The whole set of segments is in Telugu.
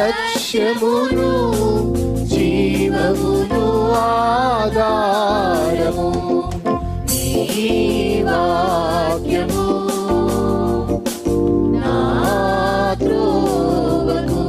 లక్ష్యమును జీవమును ఆధారము నీ వాక్యము నా త్రోవకు.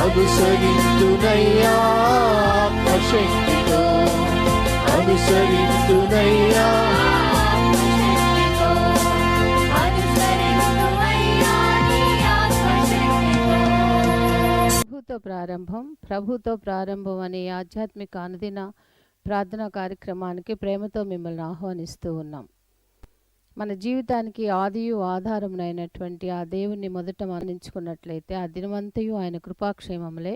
అనుసరింతునయ్యా ఆత్మశక్తితో, అనుసరింతునయ్యా. ప్రభుతో ప్రారంభం అనే ఆధ్యాత్మిక అనుదిన ప్రార్థనా కార్యక్రమానికి ప్రేమతో మిమ్మల్ని ఆహ్వానిస్తూ ఉన్నాం. మన జీవితానికి ఆదియు ఆధారమునైనటువంటి ఆ దేవుణ్ణి మొదట మరణించుకున్నట్లయితే ఆ దినమంతయు ఆయన కృపాక్షేమములే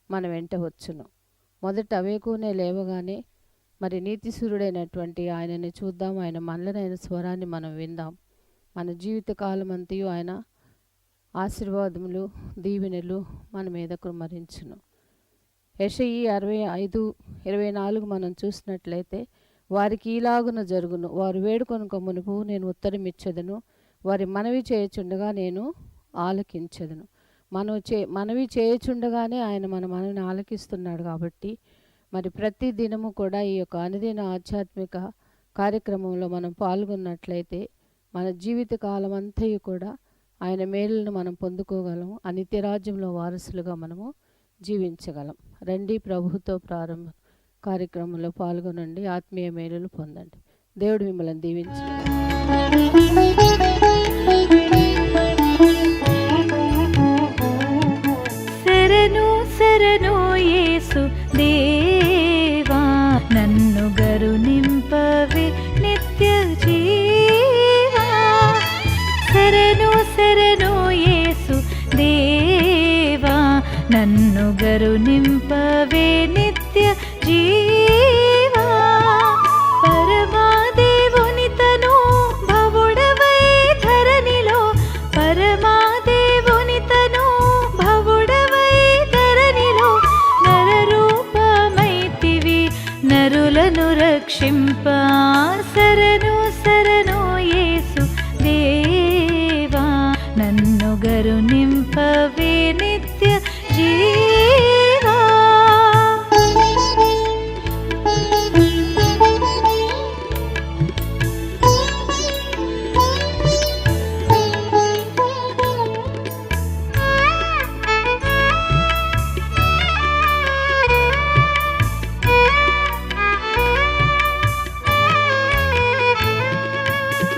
మన వెంట వచ్చును. మొదట వేకునే లేవగానే మరి నీతిసూరుడైనటువంటి ఆయనని చూద్దాం, ఆయన మనలైన స్వరాన్ని మనం విందాం. మన జీవిత కాలం అంతయు ఆయన ఆశీర్వాదములు దీవెనలు మన మీద కుమ్మరించును. యెషయి 65:24 మనం చూసినట్లయితే వారికి ఈలాగున జరుగును, వారు వేడుకొనుక మునుపు నేను ఉత్తరమిచ్చెదను, వారి మనవి చేయుచుండగా నేను ఆలకించెదను. మనవి చేయుచుండగానే ఆయన మన మనవిని ఆలకిస్తున్నాడు. కాబట్టి మరి ప్రతి దినము కూడా ఈ యొక్క అనుదిన ఆధ్యాత్మిక కార్యక్రమంలో మనం పాల్గొన్నట్లయితే మన జీవిత కాలం అంతయు కూడా ఆయన మేలులను మనం పొందుకోగలం, ఆ నిత్యరాజ్యంలో వారసులుగా మనము జీవించగలం. రండి, ప్రభుతో ప్రారంభం కార్యక్రమంలో పాల్గొనండి, ఆత్మీయ మేలులు పొందండి. దేవుడు మిమ్మల్ని దీవించండి. శరణు శరణు యేసు దేవా, నన్ను గరునింపవే నిత్య జీవా. శరణు శరణు యేసు దేవా, నన్ను గరునింపవే నిత్య జీవా. పరమాదేవునితను భవుడవై ధరణిలో, పరమాదేవునితను భవుడవై ధరణిలో, నరరూపమైతివి నరులను రక్షింప. శరణు శరణు యేసు దేవా, నన్ను గరునింపవే నిత్య జీవా.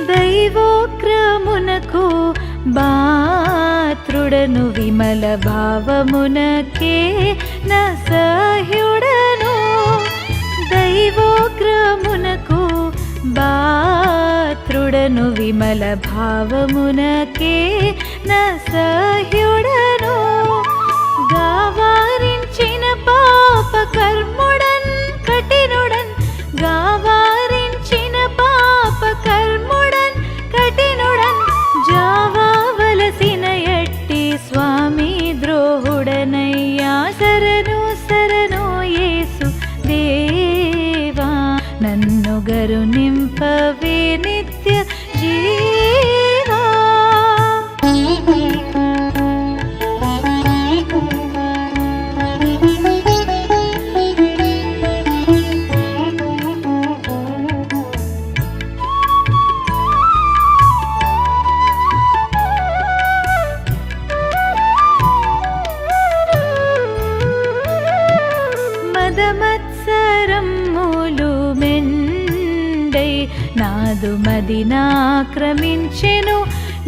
దైవోక్రమునకు బాత్రుడను, విమల భావమునకే నసహ్యుడను. దైవోగ్రమునకు బాత్రుడను, విమల భావమునకే నసహ్యుడను. గావారించిన పాప కర్ముడన్ కఠినుడన్, గావారించిన పాప కర్ముడన్ కఠినుడన్, జావావలసిన ఎట్టి స్వామి ద్రోహుడనయ్యా. శరణు శరణు యేసు దేవా, నన్ను గరునింపవే నిత్య జీవా. మదమత్సరమ్ములు మెండై నాదు మదినాక్రమించెను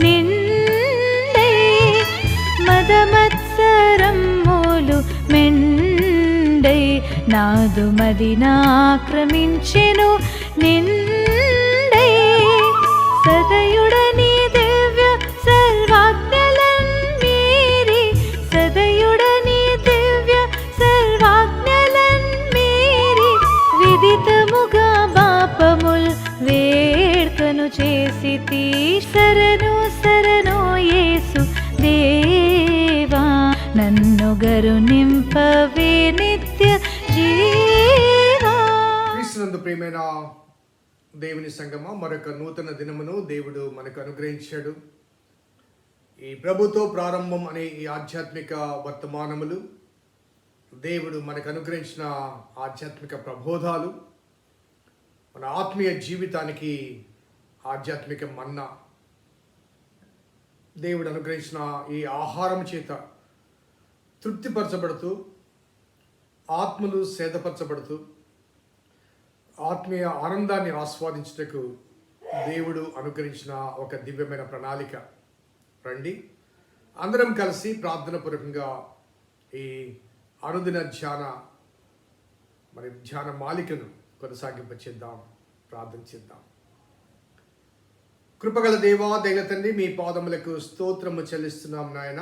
నిండై. మదమత్సరమ్ము నాదు మదినాక్రమించెను నిండై సదయుడని దివ్య సర్వాజ్ఞలన్ మీరి సదయుడని దివ్య సర్వాజ్ఞలన్ మీరి విదితముగా పాపముల్ వేడ్కను చేసితి శరణు శరణు యేసు దేవా నన్ను గరునింపవే నిత్య జీవా. క్రీస్తునందు ప్రియమైన దేవుని సంగమా, మరొక నూతన దినమును దేవుడు మనకు అనుగ్రహించాడు. ఈ ప్రభుతో ప్రారంభం అనే ఈ ఆధ్యాత్మిక వర్తమానములు, దేవుడు మనకు అనుగ్రహించిన ఆధ్యాత్మిక ప్రబోధాలు, మన ఆత్మీయ జీవితానికి ఆధ్యాత్మిక మన్నా, దేవుడు అనుగ్రహించిన ఈ ఆహారం చేత తృప్తిపరచబడుతూ, ఆత్మలు సేదపరచబడుతూ, ఆత్మీయ ఆనందాన్ని ఆస్వాదించుటకు దేవుడు అనుగ్రహించిన ఒక దివ్యమైన ప్రణాళిక. రండి అందరం కలిసి ప్రార్థనాపూర్వకంగా ఈ అనుదిన ధ్యాన మాలికను కొనసాగింపచేద్దాం, ప్రార్థన చేద్దాం. కృపగల దేవా, దైవ తండ్రి, మీ పాదములకు స్తోత్రము చెల్లిస్తున్నాం నాయన.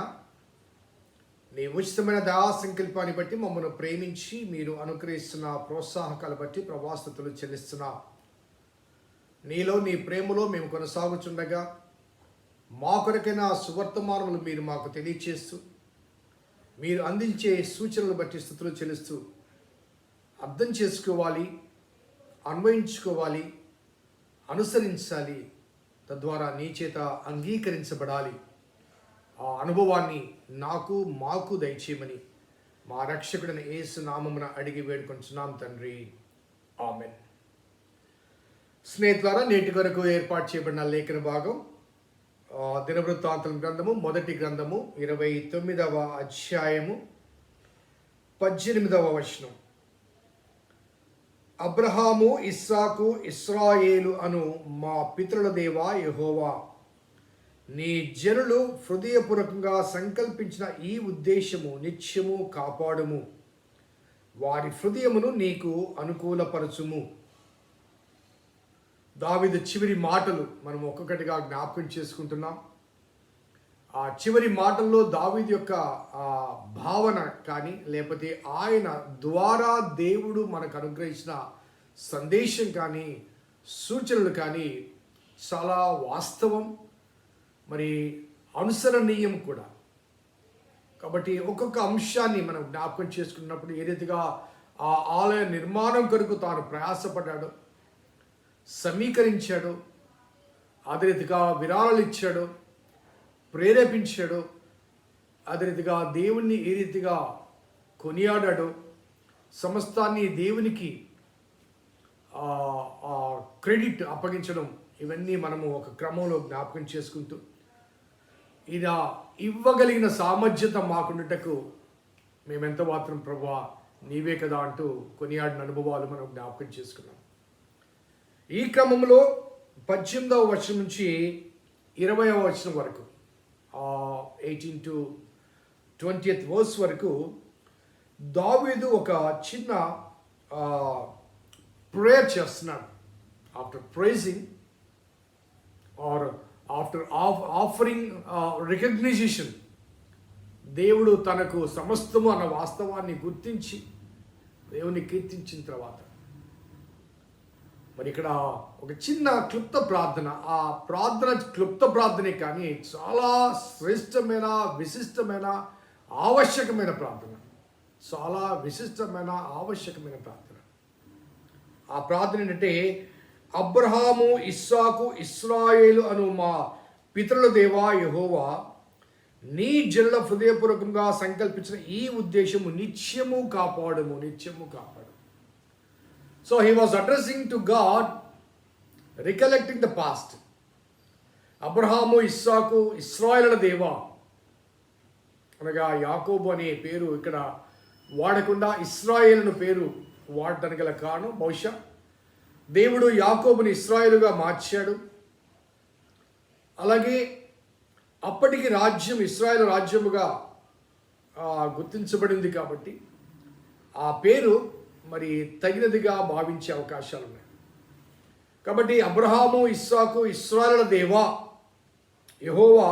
నీ ఉచితమైన దయా సంకల్పాన్ని బట్టి మమ్మల్ని ప్రేమించి మీరు అనుగ్రహిస్తున్న ప్రోత్సాహకాలు బట్టి ప్రభాస్తుతులు చెల్లిస్తున్నా. నీలో నీ ప్రేమలో మేము కొనసాగుచుండగా మా కొరకైన సువర్తమానములు మీరు మాకు తెలియచేస్తూ, మీరు అందించే సూచనలు బట్టి స్తుతులు చెల్లిస్తూ అర్థం చేసుకోవాలి, అన్వయించుకోవాలి, అనుసరించాలి, తద్వారా నీ చేత అంగీకరించబడాలి. ఆ అనుభవాన్ని నాకు మాకు దయచేయమని మా రక్షకుడైన యేసు నామమున అడిగి వేడుకొంచున్నాం తండ్రి, ఆమెన్. స్నేహితులారా, నేటి కొరకు ఏర్పాటు చేయబడిన లేఖన భాగం దినవృత్తాంతం గ్రంథము మొదటి గ్రంథము 29వ అధ్యాయము 18వ వచనం. అబ్రహాము, ఇస్సాకు, ఇశ్రాయేలు అను మా పితరుల దేవా యెహోవా, నీ జనులు హృదయపూర్వకంగా సంకల్పించిన ఈ ఉద్దేశము నిత్యము కాపాడుము. వారి హృదయమును నీకు అనుకూలపరచుము. దావీదు చివరి మాటలు మనం ఒక్కొక్కటిగా జ్ఞాపకం చేసుకుంటున్నాం. ఆ చివరి మాటల్లో దావీదు యొక్క భావన కానీ, లేకపోతే ఆయన ద్వారా దేవుడు మనకు అనుగ్రహించిన సందేశం కానీ, సూచనలు కానీ చాలా వాస్తవం, మరి అనుసరణీయం కూడా. కాబట్టి ఒక్కొక్క అంశాన్ని మనం జ్ఞాపకం చేసుకున్నప్పుడు ఏ రీతిగా ఆ ఆలయ నిర్మాణం కొరకు తాను ప్రయాసపడ్డాడు, సమీకరించాడు, అదే రీతిగా విరాళాలు ఇచ్చాడు, ప్రేరేపించాడు, అదే రీతిగా దేవుణ్ణి ఏ రీతిగా కొనియాడాడు, సమస్తాన్ని దేవునికి క్రెడిట్ అప్పగించడం, ఇవన్నీ మనము ఒక క్రమంలో జ్ఞాపకం చేసుకుంటూ, ఇలా ఇవ్వగలిగిన సామర్థ్యత మాకుండుటకు మేమెంత మాత్రం ప్రభువా నీవే కదా అంటూ కొనియాడిన అనుభవాలు మనం జ్ఞాపకం చేసుకున్నాం. ఈ క్రమంలో 18వ వచనం నుంచి 20వ వచనం వరకు, 18 to 20th verse వరకు దావీదు ఒక చిన్న ప్రేయర్ చేస్తున్నాడు. After praising or after offering recognition, దేవుడు తనకు సమస్తము అన్న వాస్తవాన్ని గుర్తించి దేవుని కీర్తించిన తర్వాత మరి ఇక్కడ ఒక చిన్న క్లుప్త ప్రార్థన, ఆ ప్రార్థన క్లుప్త ప్రార్థనే కానీ చాలా శ్రేష్టమైన, విశిష్టమైన, ఆవశ్యకమైన ప్రార్థన. చాలా విశిష్టమైన, ఆవశ్యకమైన ప్రార్థన. ఆ ప్రార్థన ఏంటంటే, అబ్రహాము, ఇస్సాకు, ఇశ్రాయేలు అను మా పితరుల దేవా యెహోవా, నీ జనుల హృదయపూర్వకంగా సంకల్పించిన ఈ ఉద్దేశము నిత్యము కాపాడుము, నిత్యము కాపాడు. So he was addressing to God, recollecting the past. Abraham, ఇస్సాకు, ఇశ్రాయేలుల దేవా అనగా యాకోబు అనే పేరు ఇక్కడ వాడకుండా ఇశ్రాయేలును పేరు వాడటానికి గల కారణం, బహుశా దేవుడు యాకోబుని ఇశ్రాయేలుగా మార్చాడు. అలాగే అప్పటికి రాజ్యం ఇశ్రాయేలు రాజ్యముగా గుర్తించబడింది కాబట్టి ఆ పేరు మరి తగినదిగా భావించే అవకాశాలు ఉన్నాయి. కాబట్టి అబ్రహాము, ఇస్సాకు, ఇశ్రాయేలుల దేవా యెహోవా,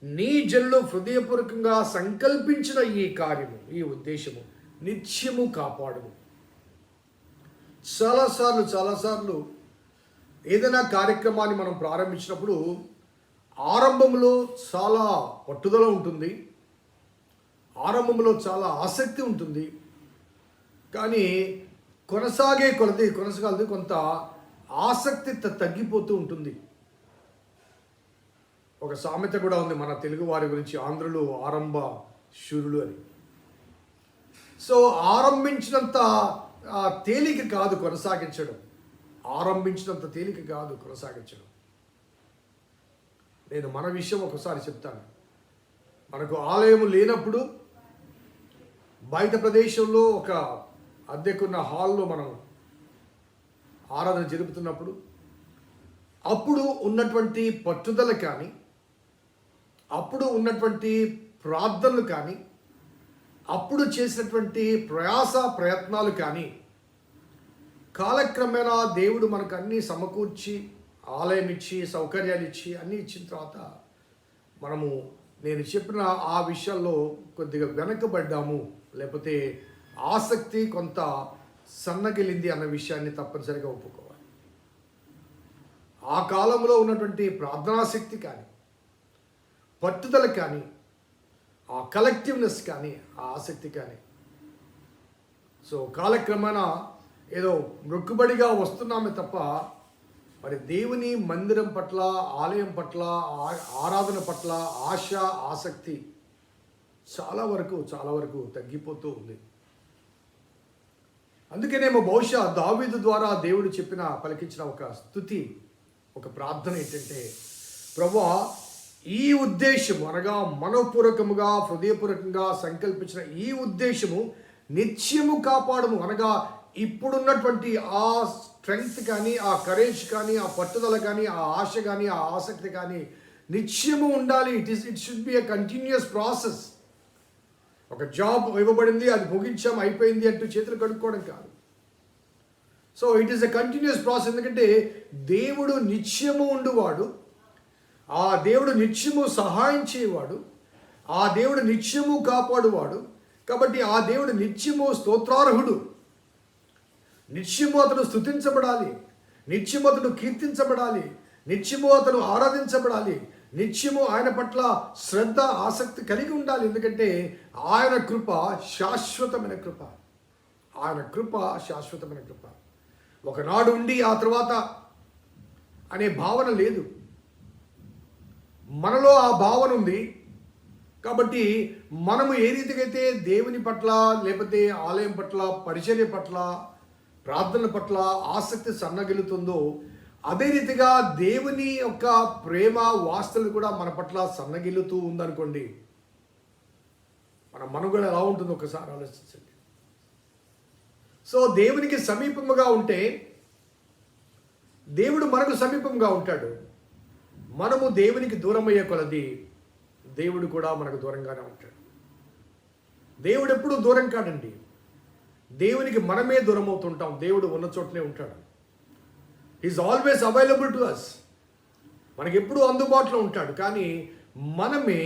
నీ జనులు హృదయపూర్వకంగా సంకల్పించిన ఈ కార్యము, ఈ ఉద్దేశము నిత్యము కాపాడుము. చాలాసార్లు ఏదైనా కార్యక్రమాన్ని మనం ప్రారంభించినప్పుడు ఆరంభంలో చాలా పట్టుదల ఉంటుంది, ఆరంభంలో చాలా ఆసక్తి ఉంటుంది. కానీ కొనసాగే కొలది కొంత ఆసక్తి తగ్గిపోతూ ఉంటుంది. ఒక సామెత కూడా ఉంది మన తెలుగు వారి గురించి, ఆంధ్రులు ఆరంభ శూరులు అని. సో ఆరంభించినంత తేలిక కాదు కొనసాగించడం, ఆరంభించినంత తేలిక కాదు కొనసాగించడం. నేను మన విషయం ఒకసారి చెప్తాను. మనకు ఆలయం లేనప్పుడు బయట ప్రదేశంలో ఒక అద్దెకున్న హాల్లో మనం ఆరాధన జరుపుతున్నప్పుడు అప్పుడు ఉన్నటువంటి పట్టుదల కానీ, అప్పుడు ఉన్నటువంటి ప్రార్థనలు కానీ, అప్పుడు చేసినటువంటి ప్రయత్నాలు కానీ కాలక్రమేణా దేవుడు మనకు అన్నీ సమకూర్చి, ఆలయం ఇచ్చి, సౌకర్యాలు ఇచ్చి, అన్నీ ఇచ్చిన తర్వాత నేను చెప్పిన ఆ విషయాల్లో కొద్దిగా వెనకబడ్డాము, లేకపోతే ఆసక్తి కొంత సన్నగిలింది అన్న విషయాన్ని తప్పనిసరిగా ఒప్పుకోవాలి. ఆ కాలంలో ఉన్నటువంటి ప్రార్థనాశక్తి కానీ, పట్టుదల కానీ, ఆ కలెక్టివ్నెస్ కానీ, ఆ ఆసక్తి కానీ, సో కాలక్రమేణా ఏదో మొక్కుబడిగా వస్తున్నామే తప్ప మరి దేవుని మందిరం పట్ల, ఆలయం పట్ల, ఆరాధన పట్ల ఆశ, ఆసక్తి చాలా వరకు తగ్గిపోతూ ఉంది. అందుకనేమో బహుశా దావీదు ద్వారా దేవుడు పలికించిన ఒక స్తుతి, ఒక ప్రార్థన ఏంటంటే, ప్రభువా, ఈ ఉద్దేశము అనగా మనోపూర్వకముగా, హృదయపూర్వకంగా సంకల్పించిన ఈ ఉద్దేశము నిత్యము కాపాడము. అనగా ఇప్పుడున్నటువంటి ఆ స్ట్రెంగ్త్ కానీ, ఆ కరేజ్ కానీ, ఆ పట్టుదల కానీ, ఆ ఆశ కానీ, ఆ ఆసక్తి కానీ నిత్యము ఉండాలి. It should be a continuous process. ఒక జాబ్ ఇవ్వబడింది, అది ముగించాం, అయిపోయింది అంటూ చేతులు కడుక్కోవడం కాదు. So it is a continuous process. ఎందుకంటే దేవుడు నిత్యము ఉండువాడు, ఆ దేవుడు నిత్యము సహాయం చేయవాడు, ఆ దేవుడు నిత్యము కాపాడువాడు. కాబట్టి ఆ దేవుడు నిత్యము స్తోత్రార్హుడు, నిత్యము అతను స్తుతించబడాలి, నిత్యము అతను కీర్తించబడాలి, నిత్యము అతను ఆరాధించబడాలి, నిత్యము ఆయన పట్ల శ్రద్ధ, ఆసక్తి కలిగి ఉండాలి. ఎందుకంటే ఆయన కృప శాశ్వతమైన కృప, ఆయన కృప శాశ్వతమైన కృప. ఒకనాడు ఉండి ఆ తర్వాత అనే భావన లేదు, మనలో ఆ భావన ఉంది. కాబట్టి మనము ఏ రీతికైతే దేవుని పట్ల, లేకపోతే ఆలయం పట్ల, పరిచర్య పట్ల, ప్రార్థన పట్ల ఆసక్తి సన్నగిలుతుందో అదే రీతిగా దేవుని యొక్క ప్రేమ, వాస్తలు కూడా మన పట్ల సన్నగిలుతూ ఉందనుకోండి, మన మనుగడ ఎలా ఉంటుందో ఒకసారి ఆలోచించండి. సో దేవునికి సమీపముగా ఉంటే దేవుడు మనకు సమీపంగా ఉంటాడు. మనము దేవునికి దూరమయ్యే కొలది దేవుడు కూడా మనకు దూరంగానే ఉంటాడు. దేవుడు ఎప్పుడూ దూరం కాడండి. దేవునికి మనమే దూరం అవుతుంటాం, దేవుడు ఉన్న చోటనే ఉంటాడు. Is always available to us. మనకి ఎప్పుడూ అందుబాటులో ఉంటాడు. కానీ మనమే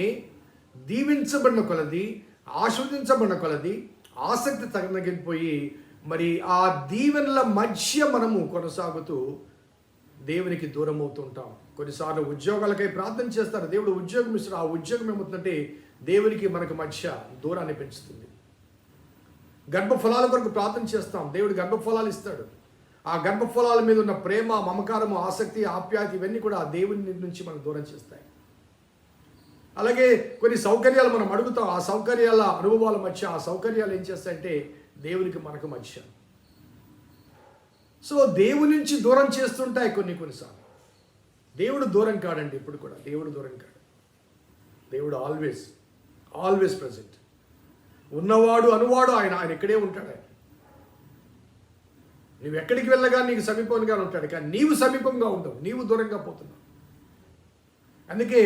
దీవించబడిన కొలది, ఆస్వాదించబడిన కొలది ఆసక్తి తగినగిపోయి మరి ఆ దీవెనల మధ్య మనము కొనసాగుతూ దేవునికి దూరం అవుతుంటాం. కొన్నిసార్లు ఉద్యోగాలకై ప్రార్థన చేస్తారు, దేవుడు ఉద్యోగం ఇస్తారు. ఆ ఉద్యోగం ఏమవుతుందంటే దేవునికి మనకు మధ్య దూరాన్ని పెంచుతుంది. గర్భఫలాల కొరకు ప్రార్థన చేస్తాం, దేవుడు గర్భఫలాలు ఇస్తాడు. ఆ గర్భఫలాల మీద ఉన్న ప్రేమ, మమకారము, ఆసక్తి, ఆప్యాయత ఇవన్నీ కూడా ఆ దేవుని నుంచి మనం దూరం చేస్తాయి. అలాగే కొన్ని సౌకర్యాలు మనం అడుగుతాం, ఆ సౌకర్యాల అనుభవాల మధ్య ఆ సౌకర్యాలు ఏం చేస్తాయంటే దేవునికి మనకు మధ్య. సో దేవుని నుంచి దూరం చేస్తుంటాయి కొన్నిసార్లు. దేవుడు దూరం కాడండి, ఇప్పుడు కూడా దేవుడు దూరం కాడు. దేవుడు ఆల్వేస్ ప్రెజెంట్. ఉన్నవాడు అనువాడు ఆయన ఇక్కడే ఉంటాడు. ఆయన నువ్వు ఎక్కడికి వెళ్ళగా నీకు సమీపంగా ఉంటాడు, కానీ నీవు సమీపంగా ఉండవు, నీవు దూరంగా పోతున్నావు. అందుకే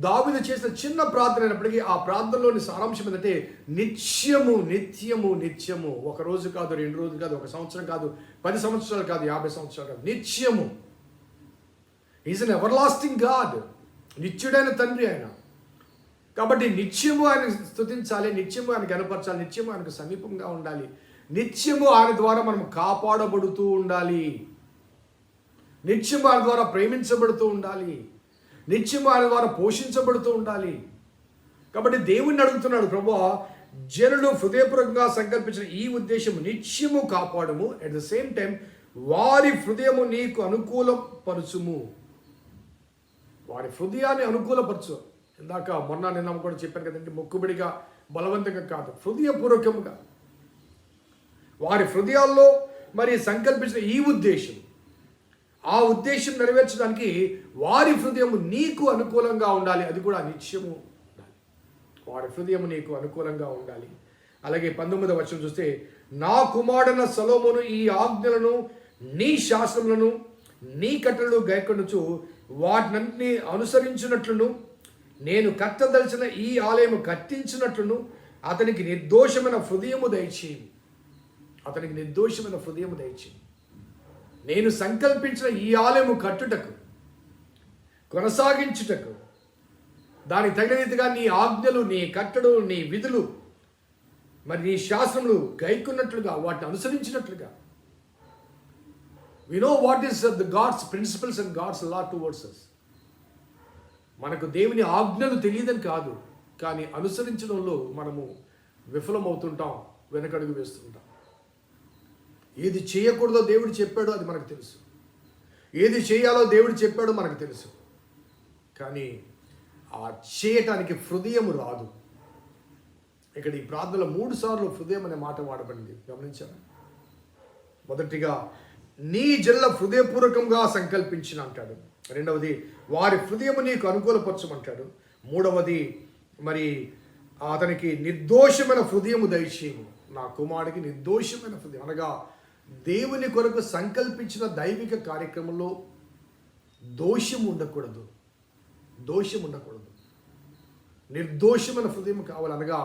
దావీదు చేసిన చిన్న ప్రార్థన అయినప్పటికీ ఆ ప్రార్థనలోని సారాంశం ఏంటంటే నిత్యము నిత్యము నిత్యము, ఒక రోజు కాదు, 2 రోజులు కాదు, 1 సంవత్సరం కాదు, 10 సంవత్సరాలు కాదు, 50 సంవత్సరాలు కాదు, నిత్యము. Is an everlasting God, నిత్యుడైన తండ్రి ఆయన. కాబట్టి నిత్యము ఆయన స్తుతించాలి, నిత్యము ఆయన కనపరచాలి, నిత్యము ఆయనకు సమీపంగా ఉండాలి, నిత్యము ఆయన ద్వారా మనం కాపాడబడుతూ ఉండాలి, నిత్యము ఆయన ద్వారా ప్రేమించబడుతూ ఉండాలి, నిత్యము ఆయన ద్వారా పోషించబడుతూ ఉండాలి. కాబట్టి దేవుణ్ణి అడుగుతున్నాడు, ప్రభువా జనులు హృదయపూర్వకంగా సంకల్పించిన ఈ ఉద్దేశం నిత్యము కాపాడము, అట్ ద సేమ్ టైం వారి హృదయము నీకు అనుకూలపరచుము, వారి హృదయాన్ని అనుకూలపరచు. ఇందాక నిన్న కూడా చెప్పాను కదండి, మొక్కుబడిగా బలవంతంగా కాదు, హృదయపూర్వకంగా వారి హృదయాల్లో మరి సంకల్పించిన ఈ ఉద్దేశం, ఆ ఉద్దేశం నెరవేర్చడానికి వారి హృదయము నీకు అనుకూలంగా ఉండాలి, అది కూడా నిత్యము ఉండాలి. వారి హృదయము నీకు అనుకూలంగా ఉండాలి. అలాగే 19వ వచనం చూస్తే, నా కుమారుడైన సొలొమోను ఈ ఆజ్ఞలను నీ శాసనములను నీ కట్టడలు గైకొనుచు వాటినన్నిటిని అనుసరించినట్లును నేను కట్టదలిచిన ఈ ఆలయము కట్టించినట్లును అతనికి నిర్దోషమైన హృదయము దయచేయి, అతనికి నిర్దోషమైన హృదయము దయచేయి. నేను సంకల్పించిన ఈ ఆలయము కట్టుటకు, కొనసాగించుటకు, దానికి తగిన రీతిగా నీ ఆజ్ఞలు, నీ కట్టడు, నీ విధులు, మరి నీ శాసనములు గైకున్నట్లుగా, వాటిని అనుసరించినట్లుగా. We know what is the God's principles and God's law towards us. మనకు దేవుని ఆజ్ఞలు తెలియదని కాదు, కానీ అనుసరించడంలో మనము విఫలమవుతుంటాం, వెనకడుగు వేస్తుంటాం. ఏది చేయకూడదో దేవుడు చెప్పాడో అది మనకు తెలుసు, ఏది చేయాలో దేవుడు చెప్పాడో మనకు తెలుసు, కానీ ఆ చేయటానికి హృదయం రాదు. ఇక్కడ ఈ ప్రార్థనలో 3 సార్లు హృదయం అనే మాట వాడబడింది, గమనించారా? మొదటిగా నీ జల్ల హృదయపూర్వకంగా సంకల్పించిన అంటాడు, రెండవది వారి హృదయము నీకు అనుకూలపరచమంటాడు, మూడవది మరి అతనికి నిర్దోషమైన హృదయము దయచేయము. నా కుమారుడికి నిర్దోషమైన హృదయం అనగా దేవుని కొరకు సంకల్పించిన దైవిక కార్యక్రమంలో దోషం ఉండకూడదు, దోషం ఉండకూడదు, నిర్దోషమైన హృదయం కావాలనగా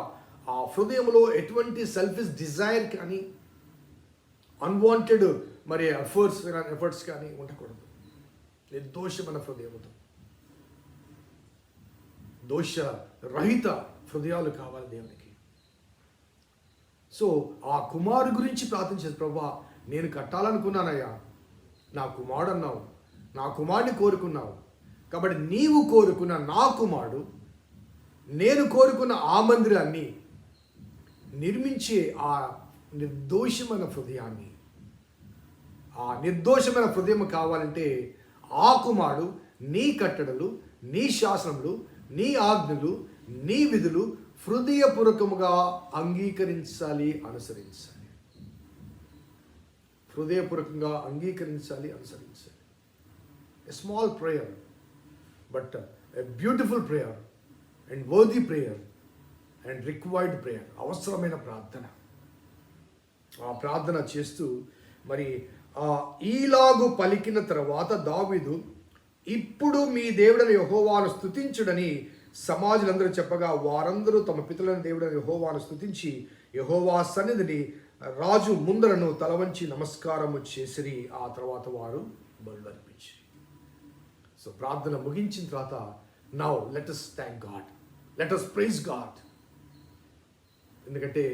ఆ హృదయంలో ఎటువంటి సెల్ఫిష్ డిజైర్ కానీ అన్వాంటెడ్ మరి ఎఫర్ట్స్ కానీ ఉండకూడదు. నిర్దోషమైన హృదయముతో, దోష రహిత హృదయాలు కావాలి దేవునికి. సో ఆ కుమారు గురించి ప్రార్థించేది, ప్రభువా నేను కట్టాలనుకున్నానయ్యా, నా కుమారుడు అన్నావు, నా కుమారుడిని కోరుకున్నావు, కాబట్టి నీవు కోరుకున్న నా కుమారుడు, నేను కోరుకున్న ఆ మందిరాన్ని నిర్మించే ఆ నిర్దోషమైన హృదయాన్ని, ఆ నిర్దోషమైన హృదయం కావాలంటే ఆ కుమారుడు నీ కట్టడలు, నీ శాసనములు, నీ ఆజ్ఞలు, నీ విధులు హృదయపూర్వకముగా అంగీకరించాలి, అనుసరించాలి. హృదయపూర్వకంగా అంగీకరించాలి, అనుసరించాలి. A small prayer but a beautiful prayer and worthy prayer and required prayer. అవసరమైన ప్రార్థన. ఆ ప్రార్థన చేస్తూ మరి ఈలాగు పలికిన తర్వాత దావీదు, ఇప్పుడు మీ దేవుడని యెహోవాను స్తుతించుడని సమాజులందరూ చెప్పగా వారందరూ తమ పితరులైన దేవుడని యెహోవాను స్తుతించి యెహోవా సన్నిధిని రాజు ముందరను తలవంచి నమస్కారము చేసిరి. ఆ తర్వాత వారు బలులు అర్పించి. సో ప్రార్థన ముగించిన తర్వాత now let us thank God, let us praise God. ఎందుకంటే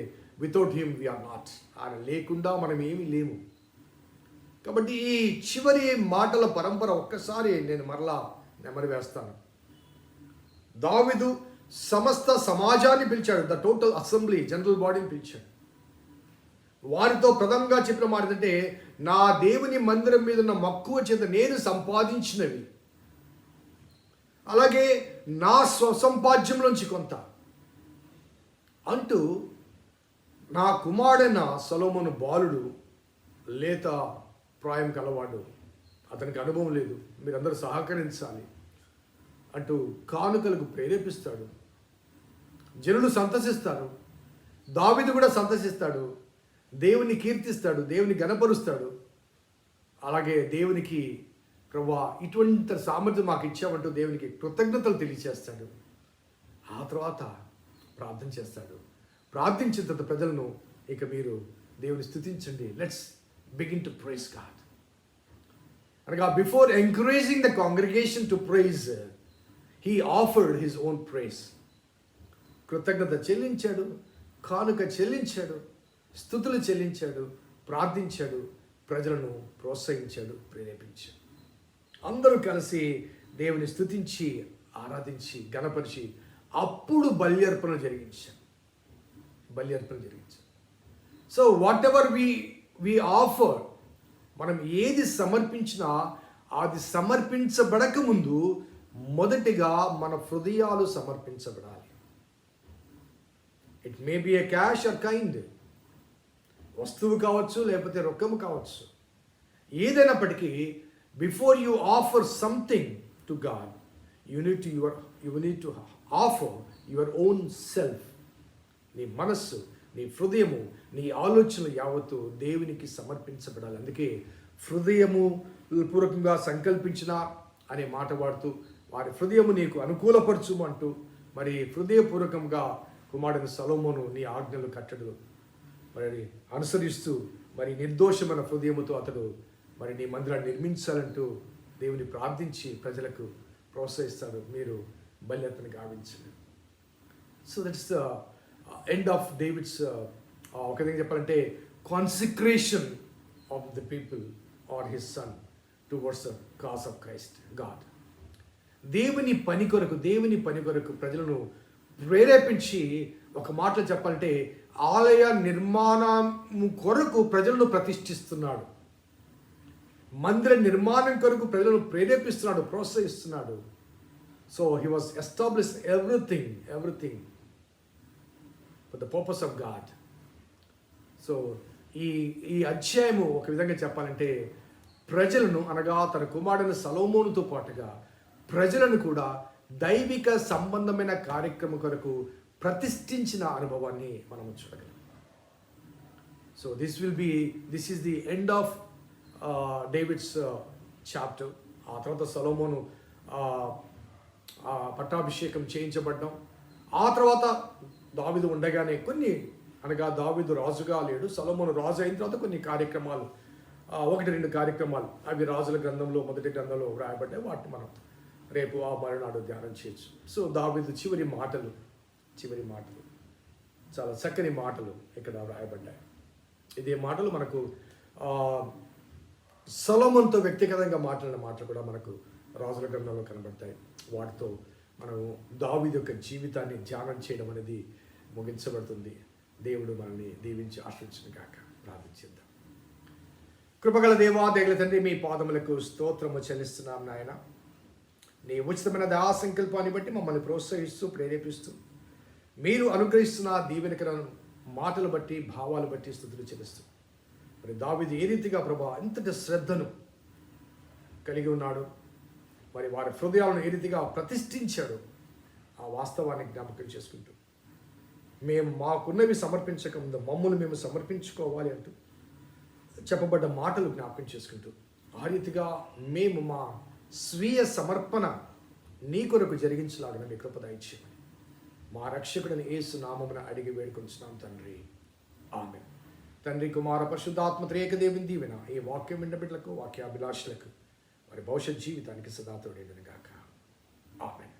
without him we are not, ఆయన లేకుండా మనం ఏమీ లేము. కాబట్టి ఈ చివరి మాటల పరంపర ఒక్కసారి నేను మరలా నెమరు వేస్తాను. దావీదు సమస్త సమాజాన్ని పిలిచాడు, ద టోటల్ అసెంబ్లీ, జనరల్ బాడీని పిలిచాడు. వారితో ప్రథమంగా చెప్పిన మాట ఏంటంటే, నా దేవుని మందిరం మీద ఉన్న మక్కువ చేత నేను సంపాదించినవి, అలాగే నా స్వసంపాద్యంలోంచి కొంత అంటూ, నా కుమారుడైన సొలొమోను బాలుడు, లేత ప్రాయం కలవాడు, అతనికి అనుభవం లేదు, మీరందరూ సహకరించాలి అంటూ కానుకలకు ప్రేరేపిస్తాడు. జనులు సంతసిస్తారు, దావీదు కూడా సంతసిస్తాడు, దేవుని కీర్తిస్తాడు, దేవుని గణపరుస్తాడు. అలాగే దేవునికి ప్రభువా ఇటువంటి సామర్థ్యం మాకు ఇచ్చామంటూ దేవునికి కృతజ్ఞతలు తెలియచేస్తాడు. ఆ తర్వాత ప్రార్థన చేస్తాడు. ప్రార్థించిన తర్వాత ప్రజలను ఇక మీరు దేవుని స్తుతించండి. Let's begin to praise God అనగా before encouraging the congregation to praise he offered his own praise. కృతజ్ఞత చెల్లించాడు, కానుక చెల్లించాడు, స్తుతులు చెల్లించాడు, ప్రార్థించాడు, ప్రజలను ప్రోత్సహించాడు, ప్రేరేపించాడు. అందరూ కలిసి దేవుని స్తుతించి ఆరాధించి గణపరిచి అప్పుడు బల్యర్పణ జరిగించారు. So whatever we offer, మనం ఏది సమర్పించినా అది సమర్పించబడక ముందు మొదటిగా మన హృదయాలు సమర్పించబడాలి. It may be a cash or kind, వస్తువు కావచ్చు లేకపోతే రొక్కము కావచ్చు. ఏదైనప్పటికీ before you offer something to God you need to offer your own self. నీ మనస్సు, నీ హృదయము, నీ ఆలోచనలు యావత్తు దేవునికి సమర్పించబడాలి. అందుకే హృదయము పూర్వకంగా సంకల్పించిన అనే మాట వాడుతూ వారి హృదయము నీకు అనుకూలపరచుము అంటూ మరి హృదయపూర్వకంగా కుమారుడు సొలొమోను నీ ఆజ్ఞలు కట్టడు మరి అనుసరిస్తూ మరి నిర్దోషమైన హృదయముతో అతడు మరి నీ మందిరాన్ని నిర్మించాలంటూ దేవుని ప్రార్థించి ప్రజలకు ప్రోత్సహిస్తాడు. మీరు బల్యర్పణ గావించండి. So that's the end of David's ఒక విధంగా చెప్పాలంటే consecration of the people or his son towards the cause of Christ God. దేవుని పని కొరకు ప్రజలను ప్రేరేపించి ఒక మాటలో చెప్పాలంటే ఆలయ నిర్మాణం కొరకు ప్రజలను ప్రతిష్ఠిస్తున్నాడు. మందిర నిర్మాణం కొరకు ప్రజలను ప్రేరేపిస్తున్నాడు, ప్రోత్సహిస్తున్నాడు. So he was establish everything for the purpose of God. So ఈ అధ్యాయము ఒక విధంగా చెప్పాలంటే ప్రజలను అనగా తన కుమారుడైన సొలొమోనుతో పాటుగా ప్రజలను కూడా దైవిక సంబంధమైన కార్యక్రమం కొరకు ప్రతిష్ఠించిన అనుభవాన్ని మనం చూడగలం. So this is the end of David's chapter. ఆ తర్వాత సొలొమోను పట్టాభిషేకం చేయించబడ్డం. ఆ తర్వాత దావీదు ఉండగానే కొన్ని అనగా దావీదు రాజుగా లేడు, సొలొమోను రాజు అయిన తర్వాత కొన్ని కార్యక్రమాలు 1-2 కార్యక్రమాలు అవి రాజుల గ్రంథంలో మొదటి గ్రంథంలో వ్రాయబడ్డాయి. వాటిని మనం రేపు ఆ మరునాడు ధ్యానం చేయొచ్చు. సో దావీదు చివరి మాటలు చాలా చక్కని మాటలు ఇక్కడ వ్రాయబడ్డాయి. ఇదే మాటలు మనకు సొలొమోనుతో వ్యక్తిగతంగా మాట్లాడిన మాటలు కూడా మనకు రాజుల గ్రంథంలో కనబడతాయి. వాటితో మనం దావీదు యొక్క జీవితాన్ని ధ్యానం చేయడం అనేది ముగించబడుతుంది. దేవుడు మనల్ని దీవించి ఆశీర్వదించును గాక. ప్రార్థించేద్దాం. కృపగల దేవా, దయగల తండ్రి, మీ పాదములకు స్తోత్రము చెల్లిస్తున్నాం నాయన. నీ ఉచితమైన దయా సంకల్పాన్ని బట్టి మమ్మల్ని ప్రోత్సహిస్తూ ప్రేరేపిస్తూ మీరు అనుగ్రహిస్తున్న దీవెనకర మాటలు బట్టి భావాలు బట్టి స్తుతులు చెల్లిస్తూ మరి దావీదు ఏ రీతిగా ప్రభా ఇంతటి శ్రద్ధను కలిగి ఉన్నాడు, మరి వారి హృదయాలను ఏ రీతిగా ప్రతిష్ఠించాడు, ఆ వాస్తవాన్ని జ్ఞాపకం చేసుకుంటూ మేము మాకున్నవి సమర్పించక ముందు మమ్మల్ని మేము సమర్పించుకోవాలి అంటూ చెప్పబడ్డ మాటలు జ్ఞాపకం చేసుకుంటూ ఆ రీతిగా మేము మా స్వీయ సమర్పణ నీ కొరకు జరిగించలాగిన మీ కృప దయచేయమని మా రక్షకుడిని యేసు నామమున అడిగి వేడుకొంచున్నాం తండ్రి. ఆమేన్. తండ్రి, కుమార పరిశుద్ధాత్మ త్రియేక దేవుని దీవెన ఈ వాక్యం విన్న బిడ్డలకు, వాక్యాభిలాషులకు, వారి భవిష్యత్ జీవితానికి సదా తోడేయును గాక. ఆమేన్.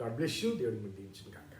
God bless you. దేవుడి ముందు దీవించును గాక.